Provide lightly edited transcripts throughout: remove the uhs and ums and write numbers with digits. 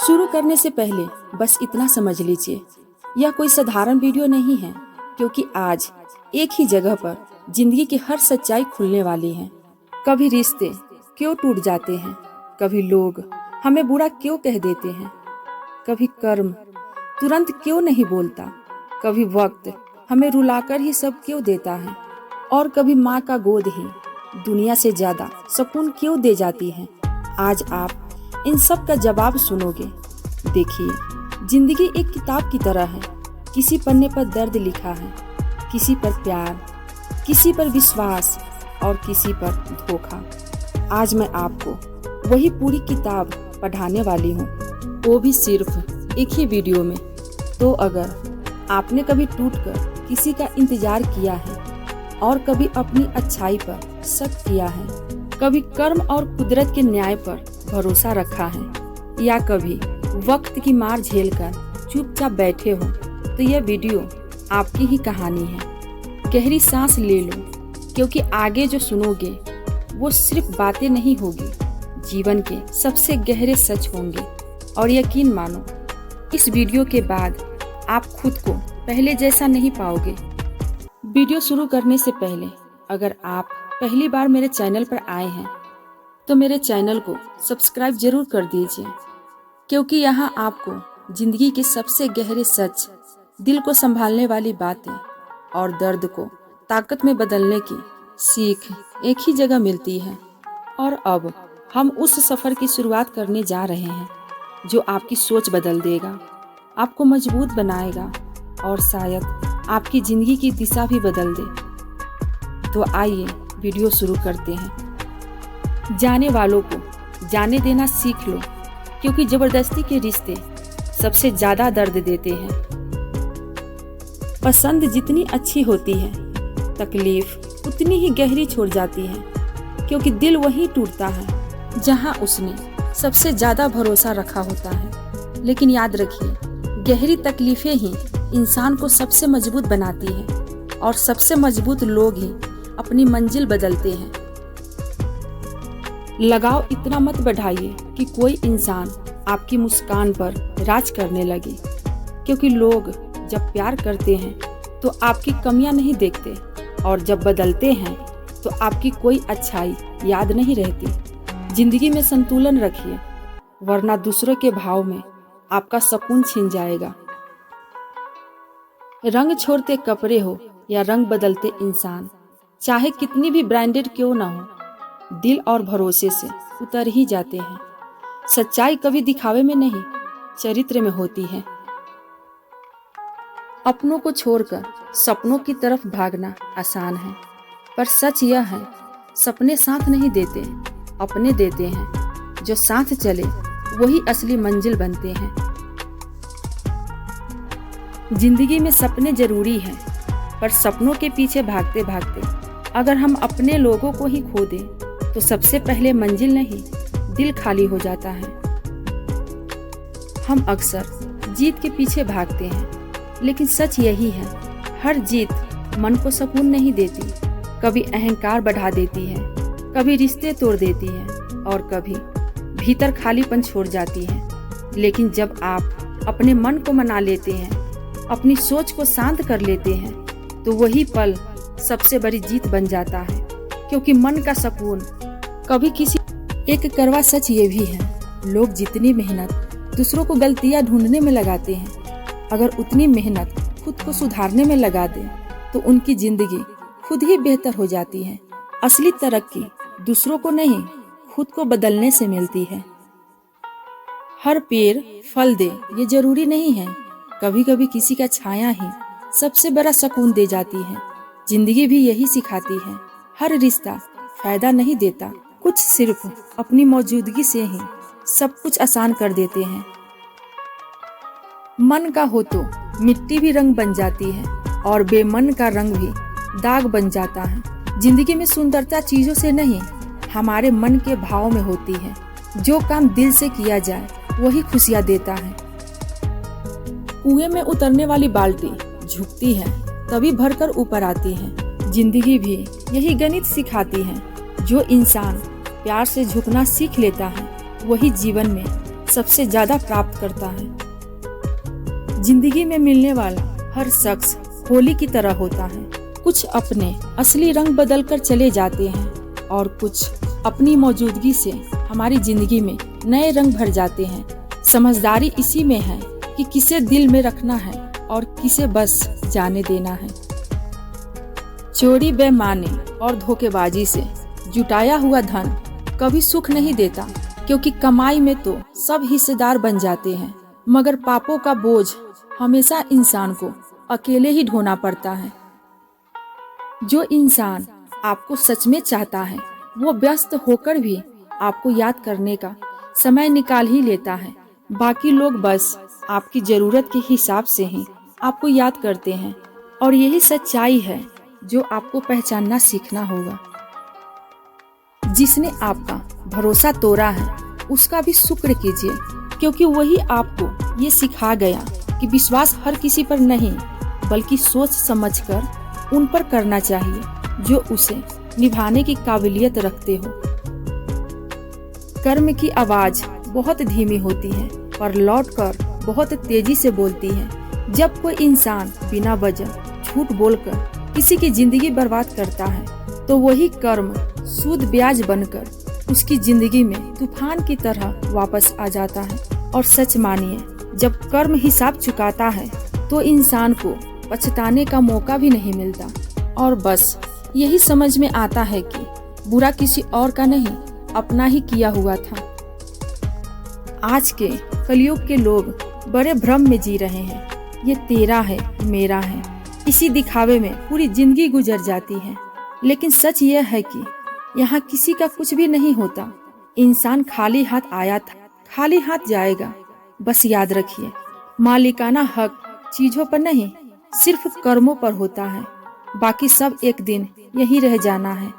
शुरू करने से पहले बस इतना समझ लीजिए, यह कोई साधारण वीडियो नहीं है, क्योंकि आज एक ही जगह पर जिंदगी की हर सच्चाई खुलने वाली है। कभी रिश्ते क्यों टूट जाते हैं, कभी लोग हमें बुरा क्यों कह देते हैं, कभी कर्म तुरंत क्यों नहीं बोलता, कभी वक्त हमें रुलाकर ही सब क्यों देता है, और कभी माँ का गोद ही दुनिया से ज्यादा सुकून क्यों दे जाती है। आज आप इन सब का जवाब सुनोगे। देखिए, जिंदगी एक किताब की तरह है। किसी पन्ने पर दर्द लिखा है, किसी पर प्यार, किसी पर विश्वास और किसी पर धोखा। आज मैं आपको वही पूरी किताब पढ़ाने वाली हूँ, वो भी सिर्फ एक ही वीडियो में। तो अगर आपने कभी टूटकर किसी का इंतजार किया है और कभी अपनी अच्छाई पर शक किया है, कभी कर्म और कुदरत के न्याय पर भरोसा रखा है, या कभी वक्त की मार झेलकर चुपचाप बैठे हो, तो यह वीडियो आपकी ही कहानी है। गहरी सांस ले लो, क्योंकि आगे जो सुनोगे वो सिर्फ बातें नहीं होगी, जीवन के सबसे गहरे सच होंगे। और यकीन मानो, इस वीडियो के बाद आप खुद को पहले जैसा नहीं पाओगे। वीडियो शुरू करने से पहले अगर आप पहली बार मेरे चैनल पर आए हैं तो मेरे चैनल को सब्सक्राइब जरूर कर दीजिए, क्योंकि यहाँ आपको जिंदगी के सबसे गहरे सच, दिल को संभालने वाली बातें और दर्द को ताकत में बदलने की सीख एक ही जगह मिलती है। और अब हम उस सफर की शुरुआत करने जा रहे हैं जो आपकी सोच बदल देगा, आपको मजबूत बनाएगा और शायद आपकी जिंदगी की दिशा भी बदल दे। तो आइए वीडियो शुरू करते हैं। जाने वालों को जाने देना सीख लो, क्योंकि जबरदस्ती के रिश्ते सबसे ज्यादा दर्द देते हैं। पसंद जितनी अच्छी होती है, तकलीफ उतनी ही गहरी छोड़ जाती है, क्योंकि दिल वहीं टूटता है जहां उसने सबसे ज्यादा भरोसा रखा होता है। लेकिन याद रखिए, गहरी तकलीफें ही इंसान को सबसे मजबूत बनाती है, और सबसे मजबूत लोग ही अपनी मंजिल बदलते हैं। लगाव इतना मत बढ़ाइए कि कोई इंसान आपकी मुस्कान पर राज करने लगे, क्योंकि लोग जब प्यार करते हैं तो आपकी कमियां नहीं देखते, और जब बदलते हैं तो आपकी कोई अच्छाई याद नहीं रहती। जिंदगी में संतुलन रखिए, वरना दूसरों के भाव में आपका सुकून छिन जाएगा। रंग छोड़ते कपड़े हो या रंग बदलते इंसान, चाहे कितनी भी ब्रांडेड क्यों ना हो, दिल और भरोसे से उतर ही जाते हैं। सच्चाई कभी दिखावे में नहीं, चरित्र में होती है। अपनों को छोड़कर सपनों की तरफ भागना आसान है, पर सच यह है, सपने साथ नहीं देते, अपने देते हैं। जो साथ चले वही असली मंजिल बनते हैं। जिंदगी में सपने जरूरी हैं, पर सपनों के पीछे भागते भागते अगर हम अपने लोगों को ही खो दें तो सबसे पहले मंजिल नहीं, दिल खाली हो जाता है। हम अक्सर जीत के पीछे भागते हैं, लेकिन सच यही है, हर जीत मन को सुकून नहीं देती। कभी अहंकार बढ़ा देती है, कभी रिश्ते तोड़ देती है, और कभी भीतर खालीपन छोड़ जाती है। लेकिन जब आप अपने मन को मना लेते हैं, अपनी सोच को शांत कर लेते हैं, तो वही पल सबसे बड़ी जीत बन जाता है। क्योंकि मन का सुकून कभी किसी। एक कड़वा सच ये भी है, लोग जितनी मेहनत दूसरों को गलतियां ढूंढने में लगाते हैं, अगर उतनी मेहनत खुद को सुधारने में लगा दे तो उनकी जिंदगी खुद ही बेहतर हो जाती है। असली तरक्की दूसरों को नहीं, खुद को बदलने से मिलती है। हर पेड़ फल दे ये जरूरी नहीं है, कभी कभी किसी का छाया ही सबसे बड़ा सुकून दे जाती है। जिंदगी भी यही सिखाती है, हर रिश्ता फायदा नहीं देता, कुछ सिर्फ अपनी मौजूदगी से ही सब कुछ आसान कर देते हैं। मन का हो तो मिट्टी भी रंग बन जाती है, और बेमन का रंग भी दाग बन जाता है। जिंदगी में सुंदरता चीजों से नहीं, हमारे मन के भाव में होती है। जो काम दिल से किया जाए वही खुशियां देता है। कुएं में उतरने वाली बाल्टी झुकती है तभी भरकर ऊपर आती है। जिंदगी भी यही गणित सिखाती है। जो इंसान प्यार से झुकना सीख लेता है वही जीवन में सबसे ज्यादा प्राप्त करता है। जिंदगी में मिलने वाला हर शख्स होली की तरह होता है। कुछ अपने असली रंग बदल कर चले जाते हैं और कुछ अपनी मौजूदगी से हमारी जिंदगी में नए रंग भर जाते हैं। समझदारी इसी में है कि किसे दिल में रखना है और किसे बस जाने देना है। चोरी, बेईमानी और धोखेबाजी से जुटाया हुआ धन कभी सुख नहीं देता, क्योंकि कमाई में तो सब हिस्सेदार बन जाते हैं, मगर पापों का बोझ हमेशा इंसान को अकेले ही ढोना पड़ता है। जो इंसान आपको सच में चाहता है वो व्यस्त होकर भी आपको याद करने का समय निकाल ही लेता है। बाकी लोग बस आपकी जरूरत के हिसाब से ही आपको याद करते हैं, और यही सच्चाई है जो आपको पहचानना सीखना होगा। जिसने आपका भरोसा तोड़ा है उसका भी शुक्र कीजिए, क्योंकि वही आपको ये सिखा गया कि विश्वास हर किसी पर नहीं बल्कि सोच समझकर उन पर करना चाहिए जो उसे निभाने की काबिलियत रखते हो। कर्म की आवाज बहुत धीमी होती है पर लौटकर बहुत तेजी से बोलती है। जब कोई इंसान बिना वजह झूठ बोलकर किसी की जिंदगी बर्बाद करता है तो वही कर्म सूद ब्याज बनकर उसकी जिंदगी में तूफान की तरह वापस आ जाता है। और सच मानिए, जब कर्म हिसाब चुकाता है तो इंसान को पछताने का मौका भी नहीं मिलता, और बस यही समझ में आता है कि बुरा किसी और का नहीं, अपना ही किया हुआ था। आज के कलयुग के लोग बड़े भ्रम में जी रहे हैं। ये तेरा है, मेरा है, इसी दिखावे में पूरी जिंदगी गुजर जाती है। लेकिन सच यह है कि यहाँ किसी का कुछ भी नहीं होता। इंसान खाली हाथ आया था, खाली हाथ जाएगा। बस याद रखिए, मालिकाना हक चीजों पर नहीं, सिर्फ कर्मों पर होता है। बाकी सब एक दिन यही रह जाना है।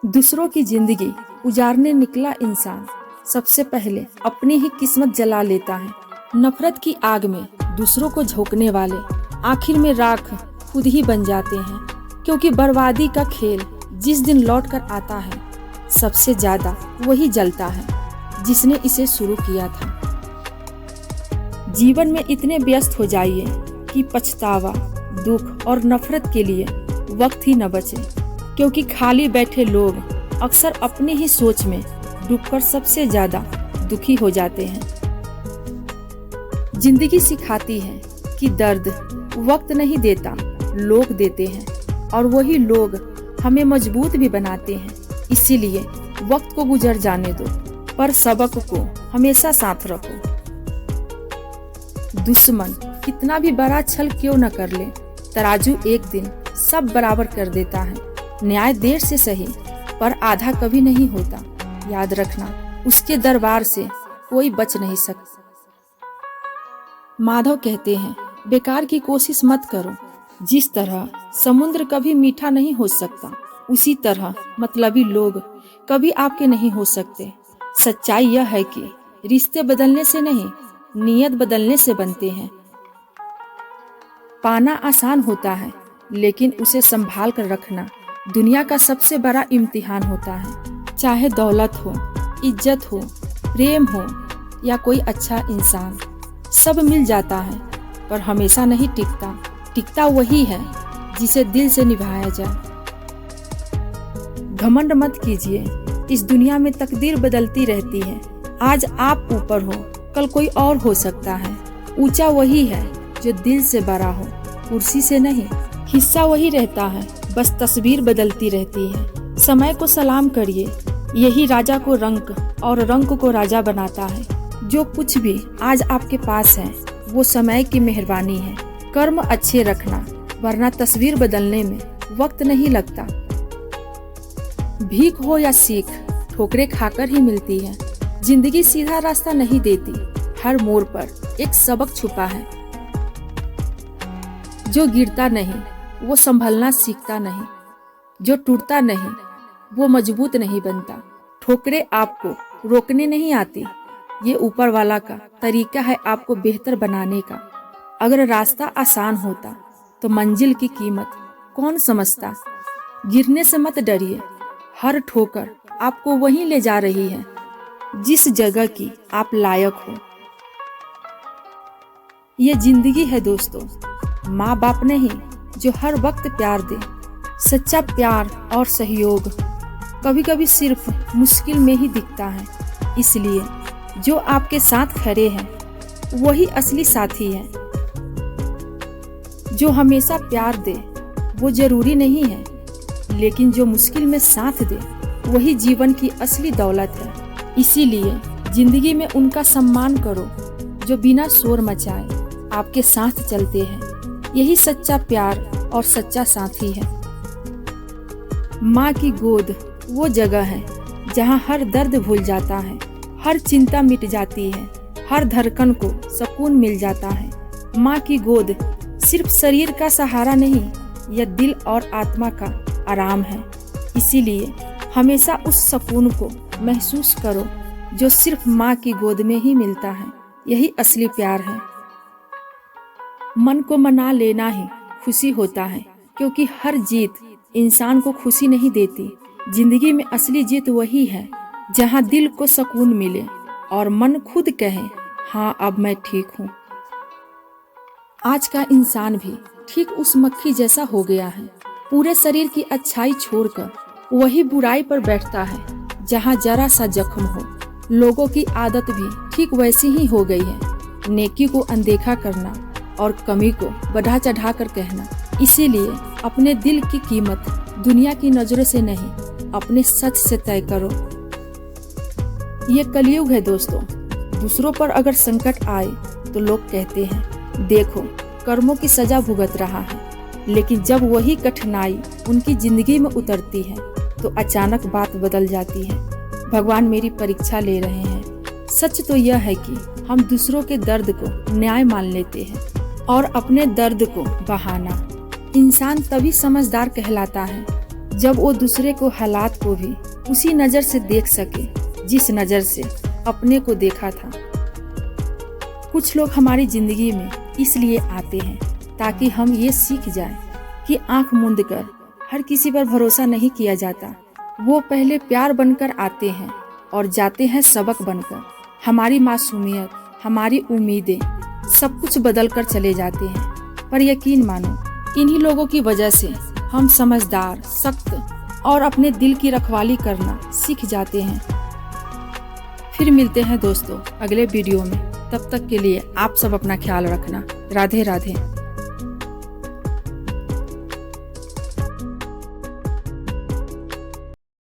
दूसरों की जिंदगी उजारने निकला इंसान सबसे पहले अपनी ही किस्मत जला लेता है। नफरत की आग में दूसरों को झोंकने वाले आखिर में राख खुद ही बन जाते हैं, क्योंकि बर्बादी का खेल जिस दिन लौट कर आता है सबसे ज्यादा वही जलता है जिसने इसे शुरू किया था। जीवन में इतने व्यस्त हो जाइए कि पछतावा, दुख और नफरत के लिए वक्त ही न बचे, क्योंकि खाली बैठे लोग अक्सर अपनी ही सोच में डूबकर सबसे ज्यादा दुखी हो जाते हैं। जिंदगी सिखाती है कि दर्द वक्त नहीं देता, लोग देते हैं, और वही लोग हमें मजबूत भी बनाते हैं। इसीलिए वक्त को गुजर जाने दो, पर सबक को हमेशा साथ रखो। दुश्मन कितना भी बड़ा छल क्यों न कर ले, तराजू एक दिन सब बराबर कर देता है। न्याय देर से सही पर आधा कभी नहीं होता। याद रखना, उसके दरबार से कोई बच नहीं सकता। माधव कहते हैं, बेकार की कोशिश मत करो। जिस तरह समुद्र कभी मीठा नहीं हो सकता, उसी तरह मतलबी लोग कभी आपके नहीं हो सकते। सच्चाई यह है कि रिश्ते बदलने से नहीं, नियत बदलने से बनते हैं। पाना आसान होता है, लेकिन उसे संभाल कर रखना दुनिया का सबसे बड़ा इम्तिहान होता है। चाहे दौलत हो, इज्जत हो, प्रेम हो या कोई अच्छा इंसान, सब मिल जाता है पर हमेशा नहीं टिकता। टिकता वही है जिसे दिल से निभाया जाए। घमंड मत कीजिए, इस दुनिया में तकदीर बदलती रहती है। आज आप ऊपर हो, कल कोई और हो सकता है। ऊंचा वही है जो दिल से बड़ा हो, कुर्सी से नहीं। हिस्सा वही रहता है, बस तस्वीर बदलती रहती है। समय को सलाम करिए, यही राजा को रंक और रंक को राजा बनाता है। जो कुछ भी आज आपके पास है वो समय की मेहरबानी है। कर्म अच्छे रखना, वरना तस्वीर बदलने में वक्त नहीं लगता। भीख हो या सीख, ठोकरें खाकर ही मिलती है। जिंदगी सीधा रास्ता नहीं देती, हर मोड़ पर एक सबक छुपा है। जो गिरता नहीं वो संभलना सीखता नहीं, जो टूटता नहीं वो मजबूत नहीं बनता। ठोकरें आपको रोकने नहीं आती, ये ऊपर वाला का तरीका है आपको बेहतर बनाने का। अगर रास्ता आसान होता तो मंजिल की कीमत कौन समझता। गिरने से मत डरिए, हर ठोकर आपको वहीं ले जा रही है। जिस जगह की आप लायक हो। ये जिंदगी है दोस्तों, माँ बाप नहीं जो हर वक्त प्यार दे। सच्चा प्यार और सहयोग कभी कभी सिर्फ मुश्किल में ही दिखता है। इसलिए जो आपके साथ खड़े हैं वही असली साथी है। जो हमेशा प्यार दे वो जरूरी नहीं है, लेकिन जो मुश्किल में साथ दे वही जीवन की असली दौलत है। इसीलिए जिंदगी में उनका सम्मान करो जो बिना शोर मचाए आपके साथ चलते हैं। यही सच्चा प्यार और सच्चा साथी है। माँ की गोद वो जगह है जहाँ हर दर्द भूल जाता है, हर चिंता मिट जाती है, हर धड़कन को सुकून मिल जाता है। माँ की गोद सिर्फ शरीर का सहारा नहीं, यह दिल और आत्मा का आराम है। इसीलिए हमेशा उस सुकून को महसूस करो जो सिर्फ माँ की गोद में ही मिलता है। यही असली प्यार है। मन को मना लेना ही खुशी होता है, क्योंकि हर जीत इंसान को खुशी नहीं देती। जिंदगी में असली जीत वही है जहाँ दिल को सुकून मिले और मन खुद कहे, हाँ अब मैं ठीक हूँ। आज का इंसान भी ठीक उस मक्खी जैसा हो गया है। पूरे शरीर की अच्छाई छोड़कर वही बुराई पर बैठता है जहाँ जरा सा जख्म हो। लोगों की आदत भी ठीक वैसी ही हो गई है, नेकी को अनदेखा करना और कमी को बढ़ा चढ़ा कर कहना। इसीलिए अपने दिल की कीमत दुनिया की नजरों से नहीं, अपने सच से तय करो। ये कलयुग है दोस्तों। दूसरों पर अगर संकट आए तो लोग कहते हैं, देखो कर्मों की सजा भुगत रहा है। लेकिन जब वही कठिनाई उनकी जिंदगी में उतरती है तो अचानक बात बदल जाती है। भगवान मेरी परीक्षा ले रहे हैं। सच तो यह है कि हम दूसरों के दर्द को न्याय मान लेते हैं और अपने दर्द को बहाना। इंसान तभी समझदार कहलाता है जब वो दूसरे को हालात को भी उसी नजर से देख सके जिस नजर से अपने को देखा था। कुछ लोग हमारी जिंदगी में इसलिए आते हैं ताकि हम ये सीख जाएं कि आंख मूंद कर हर किसी पर भरोसा नहीं किया जाता। वो पहले प्यार बनकर आते हैं और जाते हैं सबक बनकर। हमारी मासूमियत, हमारी उम्मीदें सब कुछ बदल कर चले जाते हैं। पर यकीन मानो, इन्हीं लोगों की वजह से हम समझदार, सख्त और अपने दिल की रखवाली करना सीख जाते हैं। फिर मिलते हैं दोस्तों अगले वीडियो में। तब तक के लिए आप सब अपना ख्याल रखना। राधे राधे।